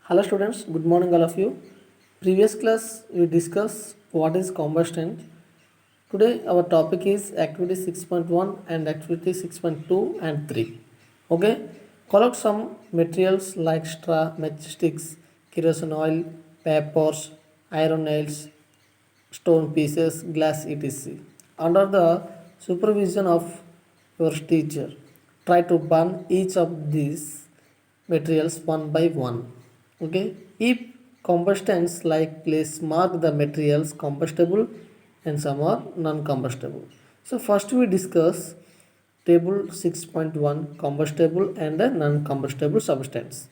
Hello students, good morning all of you. Previous class we discussed what is combustion. Today our topic is activity 6.1 and activity 6.2 and 3. Okay, collect some materials like straw, matchsticks, kerosene oil, papers, iron nails, stone pieces, glass, etc. Under the supervision of your teacher, try to burn each of these materials one by one. Okay, if combustants like place mark the materials combustible and some are non-combustible. So first we discuss table 6.1 combustible and a non-combustible substance.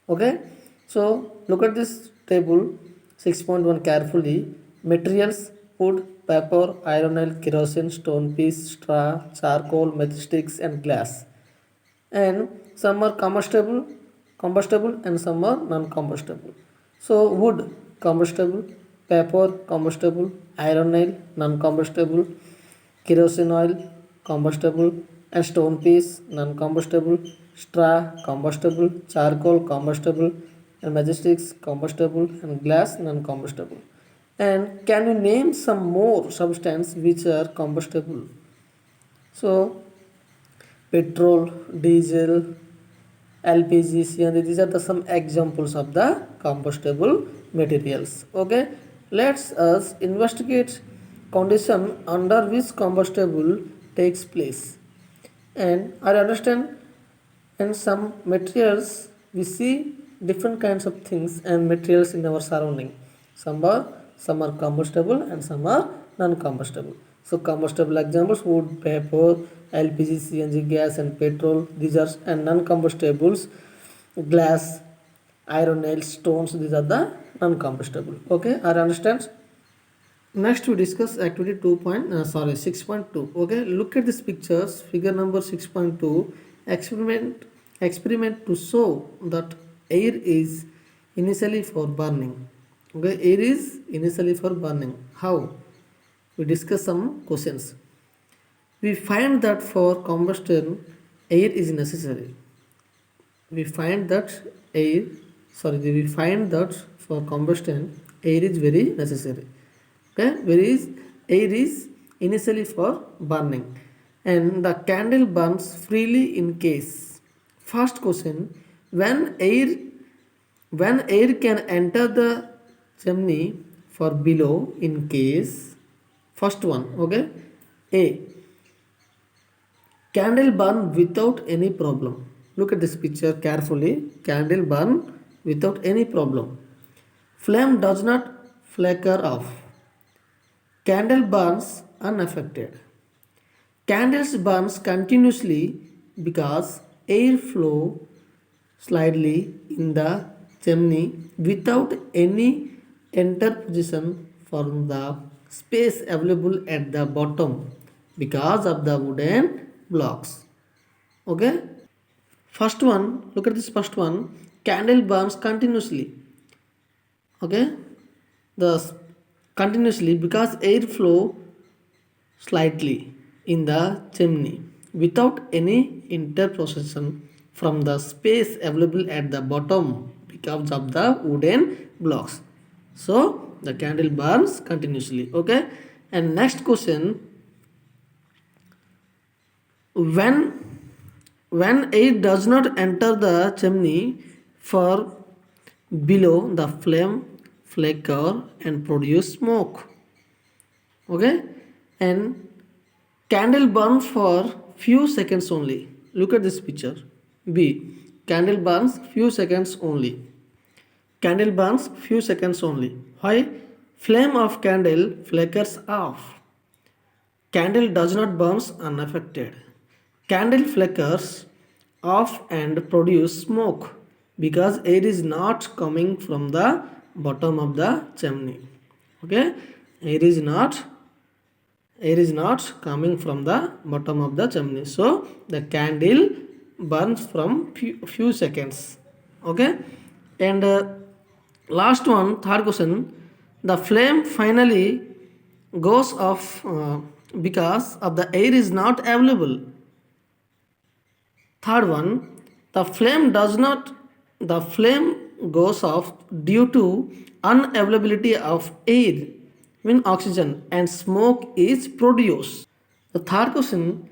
Okay, so look at this table 6.1 carefully. Materials: wood, paper, iron nail, kerosene, stone piece, straw, charcoal, matchsticks, and glass. And some are combustible, and some are non-combustible. So wood combustible, paper combustible, iron nail non-combustible, kerosene oil combustible, and stone piece non-combustible, straw combustible, charcoal combustible, and matchsticks combustible, and glass non-combustible. And can you name some more substances which are combustible? So petrol, diesel, LPG, CNG, these are the some examples of the combustible materials. Okay, let's us investigate condition under which combustible takes place. And I understand in some materials we see different kinds of things and materials in our surrounding. Some are combustible and some are non-combustible. So combustible examples: wood, paper, LPG, CNG, gas, and petrol. These are and non-combustibles: glass, iron nails, stones. These are the non-combustible. Okay, I understand. Next we discuss activity 6.2. Okay, look at these pictures. Figure number 6.2. Experiment to show that air is initially for burning. Okay, air is initially for burning. How? We discuss some questions. We find that for combustion air is necessary. We find that air we find that for combustion air is very necessary. Okay, whereas air is initially for burning, and the candle burns freely in case. First question: when air can enter the chimney for below in case. First one, okay. A, candle burn without any problem. Look at this picture carefully. Candle burn without any problem. Flame does not flicker off. Candle burns unaffected. Candles burns continuously because air flow slightly in the chimney without any interposition from the space available at the bottom because of the wooden blocks. Okay, first one, look at this first one. Candle burns continuously. Okay, the continuously because air flow slightly in the chimney without any interposition from the space available at the bottom because of the wooden blocks. So the candle burns continuously. Okay, and next question: when air does not enter the chimney for below, the flame flicker and produce smoke. Okay, and candle burn for few seconds only. Look at this picture. B, candle burns few seconds only. Candle burns few seconds only. Why? Flame of candle flickers off. Candle does not burns unaffected. Candle flickers off and produce smoke because air is not coming from the bottom of the chimney. Okay, air is not coming from the bottom of the chimney. So the candle burns from few seconds. Okay, and last one, third question: the flame finally goes off because of the air is not available. Third one, the flame goes off due to unavailability of air when oxygen and smoke is produced. The third question,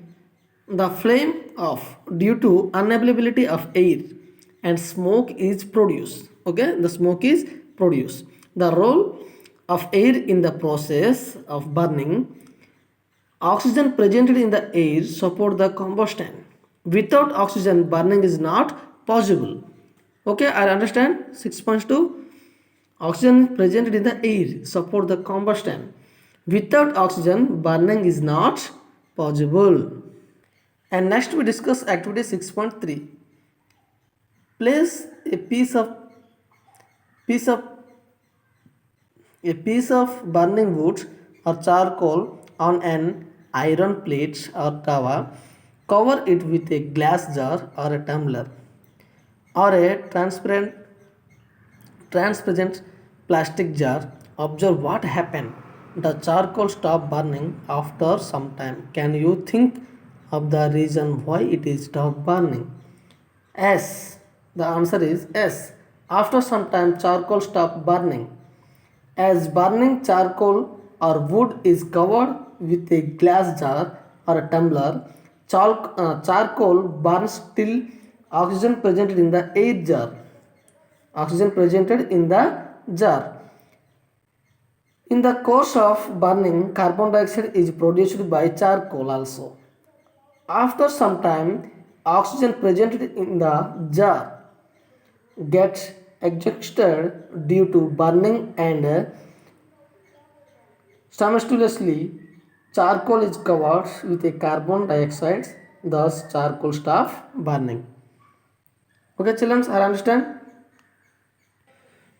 the flame off due to unavailability of air and smoke is produced. Okay, the smoke is produced. The role of air in the process of burning. Oxygen presented in the air support the combustion. Without oxygen, burning is not possible. Okay, I understand. 6.2. Oxygen presented in the air support the combustion. Without oxygen, burning is not possible. And next we discuss activity 6.3. Place a piece of a piece of burning wood or charcoal on an iron plate or tawa. Cover it with a glass jar or a tumbler or a transparent plastic jar. Observe what happened. The charcoal stopped burning after some time. Can you think of the reason why it is stopped burning? S. The answer is S. After some time, charcoal stopped burning. As burning charcoal or wood is covered with a glass jar or a tumbler, charcoal burns till oxygen presented in the air jar. Oxygen presented in the jar. In the course of burning, carbon dioxide is produced by charcoal also. After some time, oxygen presented in the jar gets exhausted due to burning and simultaneously charcoal is covered with a carbon dioxide, thus charcoal stops burning. Okay children, I understand.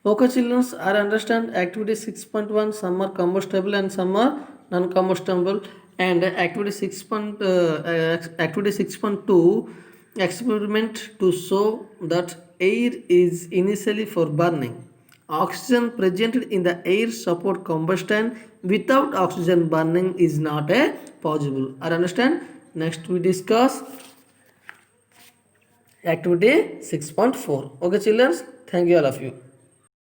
Okay children, I understand activity 6.1, some are combustible and some are non-combustible, and activity 6.2 experiment to show that air is initially for burning. Oxygen presented in the air support combustion. Without oxygen, burning is not a possible. I understand. Next we discuss activity 6.4. Okay children, thank you all of you.